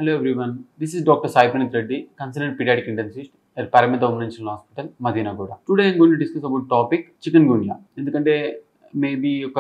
Hello everyone, this is Dr. Sai Pranith Reddy, consultant pediatric intensivist at Paramita Women National Hospital, Madinagoda. Today I am going to discuss about topic chikungunya. ఎందుకంటే maybe ఒక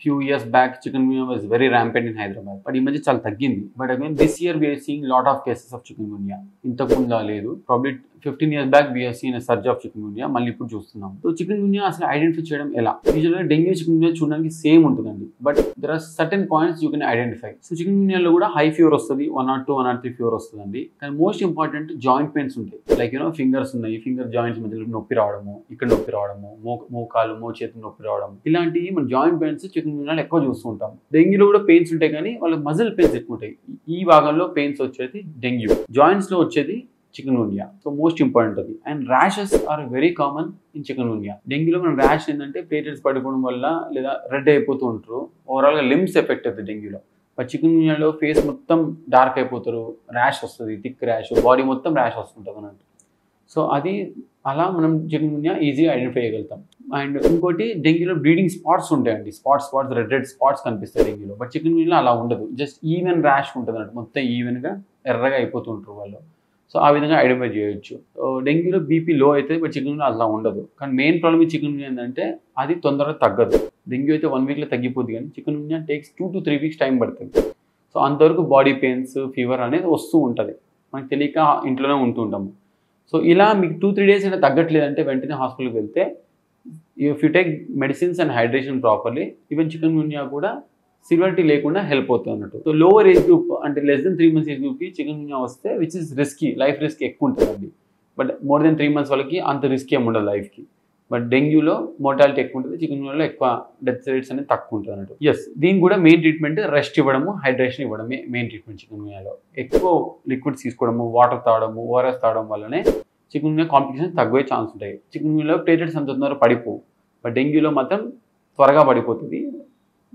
few years back chikungunya was very rampant in Hyderabad, but ఈ మధ్య చాలా తగ్గింది. But again this year we are seeing lot of cases of chikungunya. ఇంతకు ముందు లేదు. Probably 15 years back we have seen a surge of chikungunya. మళ్ళీ ఇప్పుడు చూస్తున్నాం. సో chikungunya అసలు ఐడెంటిఫై చేయడం ఎలా? యూజువల్గా డెంగ్యూ చికుంగున్యా చూడడానికి సేమ్ ఉంటుందండి. But there are certain points you can identify. So చికుంగున్యాలో కూడా హై ఫీవర్ వస్తుంది, 102, 103 ఫీవర్ వస్తుందండి. కానీ మోస్ట్ ఇంపార్టెంట్ జాయింట్ పెయిన్స్ ఉంటాయి. లైక్ ఫింగర్స్ ఉన్నాయి, ఫింగర్ జాయింట్స్ మధ్యలో నొప్పి రావడము, ఇక్కడ నొప్పి రావడము, మోకాలు చేతులు నొప్పి రావడం, ఇలాంటివి మన జాయింట్ పెయిన్స్ చికుంగున్యాలో ఎక్కువ చూస్తూ ఉంటాం. డెంగ్యూలో కూడా పెయిన్స్ ఉంటాయి కానీ వాళ్ళకి మజిల్ పెయిన్స్ ఎక్కువ ఉంటాయి. ఈ భాగంలో పెయిన్స్ వచ్చేది డెంగ్యూ, జాయింట్స్ లో వచ్చేది చికుంగున్యా. సో మోస్ట్ ఇంపార్టెంట్ అది. And rashes are very common in chikungunya. డెంగ్యూలో మనం ర్యాష్ ఏంటంటే ప్లేటెట్స్ పడిపోవడం వల్ల లేదా రెడ్ అయిపోతూ ఉంటారు, ఓవరాల్గా లిమ్స్ ఎఫెక్ట్ అవుతుంది డెంగ్యూలో. బట్ చికుంగున్యాలో ఫేస్ మొత్తం డార్క్ అయిపోతారు, ర్యాష్ వస్తుంది, థిక్ ర్యాష్, బాడీ మొత్తం ర్యాష్ వస్తుంటుంది అన్నట్టు. సో అది అలా మనం చికుంగున్యా ఈజీగా ఐడెంటిఫై చేయగలుగుతాం. అండ్ ఇంకోటి డెంగ్యూలో బ్లీడింగ్ స్పాట్స్ ఉంటాయండి, స్పాట్స్ రెడ్ స్పాట్స్ కనిపిస్తాయి డెంగ్యూలో. బట్ చికుంగున్యాలో అలా ఉండదు, జస్ట్ ఈవెన్ ర్యాష్ ఉంటుంది అన్నట్టు, మొత్తం ఈవెన్గా ఎర్రగా అయిపోతుంటారు వాళ్ళు. సో ఆ విధంగా ఐడెంటిఫై చేయొచ్చు. డెంగ్యూలో బీపీ లో అయితే బట్ చికుంగున్యా అలా ఉండదు. కానీ మెయిన్ ప్రాబ్లమ్ ఈ చికుంగున్యా ఏంటంటే అది తొందరగా తగ్గదు. డెంగ్యూ అయితే 1 వీక్లో తగ్గిపోద్ది, కానీ చికుంగున్యా టేక్స్ 2 to 3 వీక్స్ టైం పడుతుంది. సో అంతవరకు బాడీ పెయిన్స్, ఫీవర్ అనేది వస్తూ ఉంటుంది, మనకు తెలియక ఇంట్లోనే ఉంటూ ఉంటాము. సో ఇలా మీకు 2-3 డేస్ అయినా తగ్గట్లేదంటే వెంటనే హాస్పిటల్కి వెళ్తే, if you take medicines and hydration properly, even chikungunya కూడా సివియారిటీ లేకుండా హెల్ప్ అవుతుంది అన్నట్టు. సో లోవర్ ఏజ్ గ్రూప్ అంటే less than 3 months ఏజ్ గ్రూప్కి చికుంగున్యా వస్తే which is risky, life risk ఎక్కువ ఉంటుందండి. బట్ మోర్ దెన్ 3 months వాళ్ళకి అంత రిస్క్ ఏమి ఉండదు లైఫ్కి. బట్ డెంగ్యూలో మోర్టాలిటీ ఎక్కువ ఉంటుంది, చికుంగున్యాలో ఎక్కువ డెత్ రేట్స్ అనేది తక్కువ ఉంటుంది అన్నట్టు. ఎస్, దీనికి కూడా మెయిన్ ట్రీట్మెంట్ రెస్ట్ ఇవ్వడము, హైడ్రేషన్ ఇవ్వడమే మెయిన్ ట్రీట్మెంట్ చికుంగున్యాలో. ఎక్కువ లిక్విడ్స్ తీసుకోవడము, వాటర్ తాగడము, ఓఆర్ఎస్ తాగడం వల్లనే చికుంగున్యా కాంప్లికేషన్ తగ్గే ఛాన్స్ ఉంటాయి. చికుంగున్యాలో ప్లేటెట్స్ అంత తొందరగా పడిపోవు, బట్ డెంగ్యూలో మాత్రం త్వరగా పడిపోతుంది,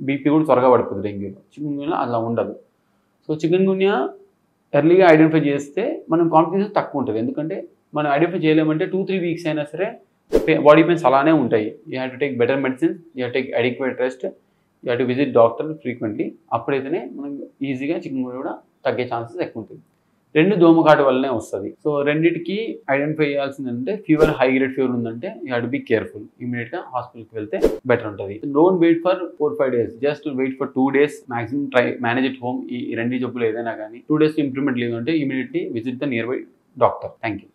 బీపీ కూడా త్వరగా పడిపోతుంది డెంగ్యూలో. చికుంగున్యాలో అలా ఉండదు. సో చికుంగున్యా ఎర్లీగా ఐడెంటిఫై చేస్తే మనం కాంప్లికేషన్ తక్కువ ఉంటుంది. ఎందుకంటే మనం ఐడెంటిఫై చేయలేమంటే 2-3 వీక్స్ అయినా సరే బాడీ పెయిన్స్ అలానే ఉంటాయి. You have to take better medicines, you have to take adequate rest, you have to visit doctor frequently. అప్పుడైతేనే మనం ఈజీగా చికుంగున్యా కూడా తగ్గే ఛాన్సెస్ ఎక్కువ ఉంటుంది. 2 దోమకాటు వల్లనే వస్తుంది. సో రెండింటికి ఐడెంటిఫై చేయాల్సింది అంటే ఫీవర్, హై గ్రేడ్ ఫీవర్ ఉందంటే you have to be careful, ఇమీడియట్గా హాస్పిటల్కి వెళ్తే బెటర్ ఉంటుంది. Don't wait for 4-5 days, just wait for 2 days maximum. Try manage at home. ఈ 2 జబ్బులు ఏదైనా కానీ 2 days ఇంప్రూవ్మెంట్ లేదంటే immediately visit the nearby doctor. Thank you.